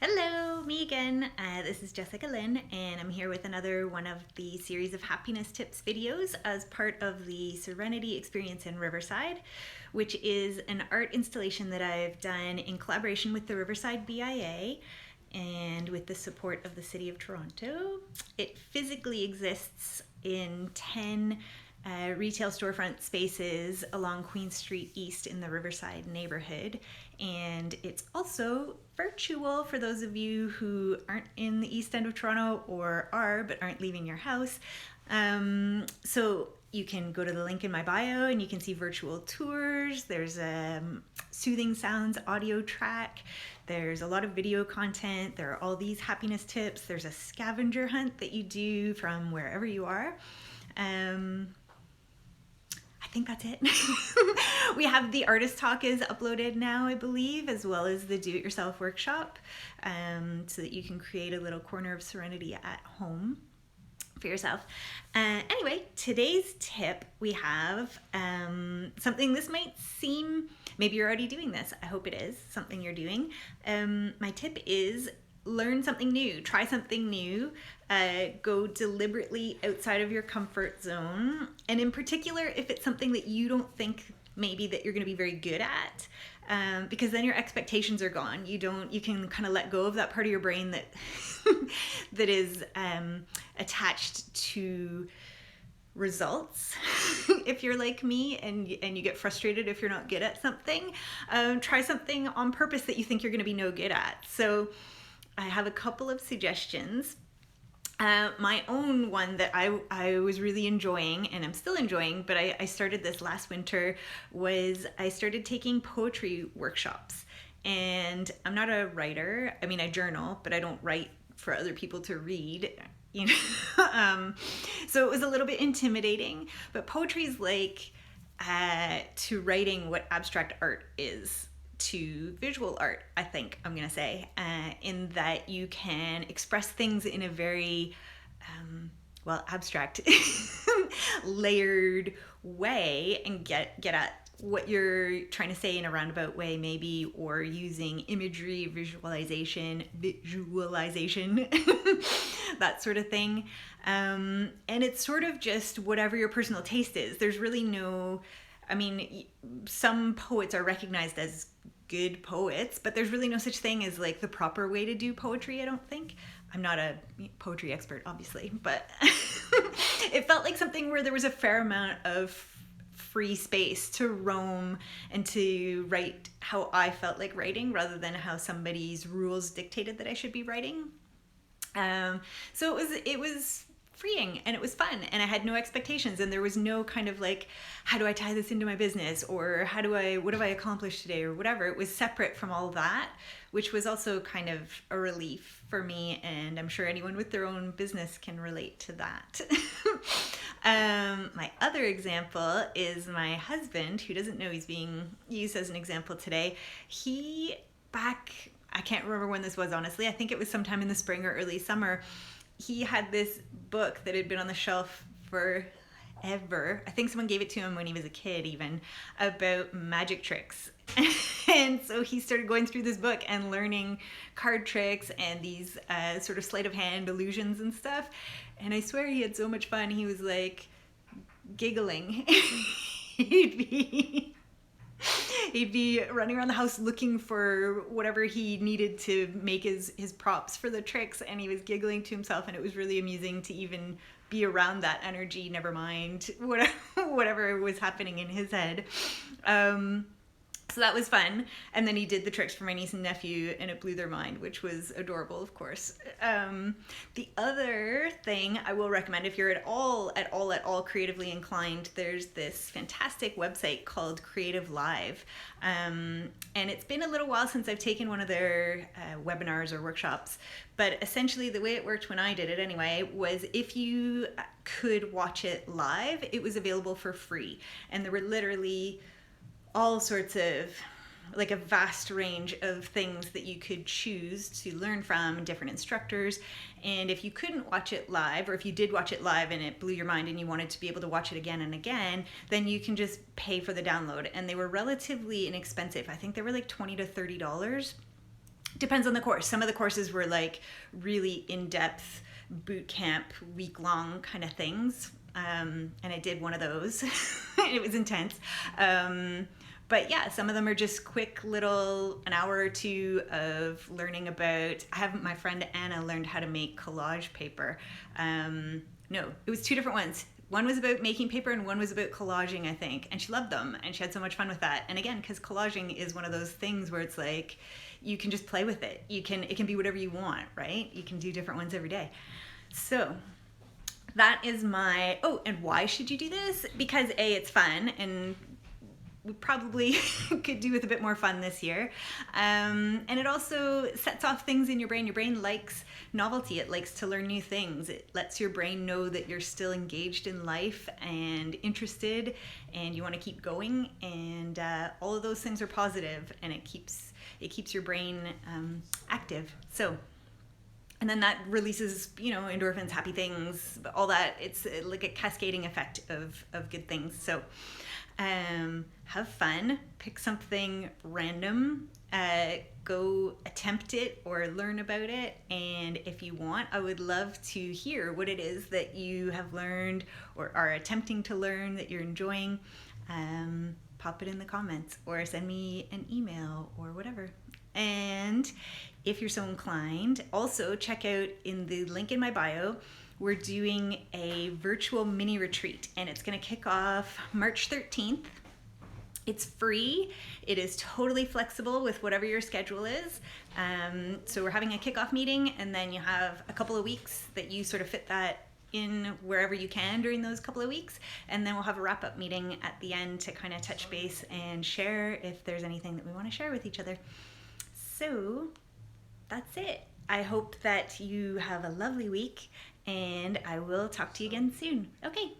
Hello, me again. This is Jessica Lynn, and I'm here with another one of the series of happiness tips videos as part of the Serenity Experience in Riverside, which is an art installation that I've done in collaboration with the Riverside BIA and with the support of the City of Toronto. It physically exists in 10 retail storefront spaces along Queen Street East in the Riverside neighborhood. And it's also virtual for those of you who aren't in the East End of Toronto or are but aren't leaving your house. So you can go to the link in my bio and you can see virtual tours. There's a soothing sounds audio track. There's a lot of video content. There are all these happiness tips. There's a scavenger hunt that you do from wherever you are. I think that's it. We have the artist talk is uploaded now, I believe, as well as the do-it-yourself workshop, so that you can create a little corner of serenity at home for yourself. Anyway, today's tip, we have something. This might seem, maybe you're already doing this. I hope it is something you're doing. My tip is learn something new, try something new, go deliberately outside of your comfort zone. And in particular, if it's something that you don't think maybe that you're going to be very good at, because then your expectations are gone. You can kind of let go of that part of your brain that that is attached to results. If you're like me and you get frustrated if you're not good at something, try something on purpose that you think you're going to be no good at. So I have a couple of suggestions. My own one that I was really enjoying, and I'm still enjoying, but I started this last winter, was I started taking poetry workshops. And I'm not a writer. I mean, I journal, but I don't write for other people to read. You know, so it was a little bit intimidating. But poetry is like to writing what abstract art is to visual art, I think I'm gonna say, in that you can express things in a very abstract layered way and get at what you're trying to say in a roundabout way, maybe, or using imagery, visualization that sort of thing. And it's sort of just whatever your personal taste is. There's really no, I mean, some poets are recognized as good poets, but there's really no such thing as like the proper way to do poetry, I don't think. I'm not a poetry expert, obviously, but it felt like something where there was a fair amount of free space to roam and to write how I felt like writing rather than how somebody's rules dictated that I should be writing. So it was freeing and it was fun and I had no expectations and there was no kind of like, how do I tie this into my business, or what have I accomplished today, or whatever. It was separate from all that, which was also kind of a relief for me, and I'm sure anyone with their own business can relate to that. My other example is my husband, who doesn't know he's being used as an example today. I can't remember when this was, honestly. I think it was sometime in the spring or early summer. He had this book that had been on the shelf forever. I think someone gave it to him when he was a kid even, about magic tricks. And so he started going through this book and learning card tricks and these sort of sleight of hand illusions and stuff. And I swear he had so much fun. He was like giggling. He'd be running around the house looking for whatever he needed to make his props for the tricks, and he was giggling to himself, and it was really amusing to even be around that energy, never mind whatever was happening in his head. So that was fun. And then he did the tricks for my niece and nephew, and it blew their mind, which was adorable, of course. The other thing I will recommend, if you're at all creatively inclined, there's this fantastic website called Creative Live. And it's been a little while since I've taken one of their webinars or workshops, but essentially the way it worked when I did it anyway was if you could watch it live, it was available for free. And there were literally all sorts of, like, a vast range of things that you could choose to learn from, different instructors. And if you couldn't watch it live, or if you did watch it live and it blew your mind and you wanted to be able to watch it again and again, then you can just pay for the download. And they were relatively inexpensive. I think they were like $20 to $30. Depends on the course. Some of the courses were like really in-depth boot camp, week-long kind of things. And I did one of those. It was intense. But yeah, some of them are just quick little, an hour or two of learning about, I have my friend Anna learned how to make collage paper. No, it was two different ones. One was about making paper and one was about collaging, I think. And she loved them and she had so much fun with that. And again, because collaging is one of those things where it's like, you can just play with it. It can be whatever you want, right? You can do different ones every day. So that is my, oh, and why should you do this? Because A, it's fun, and we probably could do with a bit more fun this year. And it also sets off things in your brain. Your brain likes novelty. It likes to learn new things. It lets your brain know that you're still engaged in life and interested and you want to keep going. And all of those things are positive, and it keeps your brain active. So, and then that releases, endorphins, happy things, all that. It's like a cascading effect of good things. So have fun, pick something random, go attempt it or learn about it. And if you want, I would love to hear what it is that you have learned or are attempting to learn that you're enjoying. Pop it in the comments or send me an email or whatever. And if you're so inclined, also check out in the link in my bio, we're doing a virtual mini retreat, and it's going to kick off March 13th. It's free. It is totally flexible with whatever your schedule is. So we're having a kickoff meeting, and then you have a couple of weeks that you sort of fit that in wherever you can during those couple of weeks. And then we'll have a wrap-up meeting at the end to kind of touch base and share if there's anything that we want to share with each other. So that's it. I hope that you have a lovely week, and I will talk to you again soon. Okay,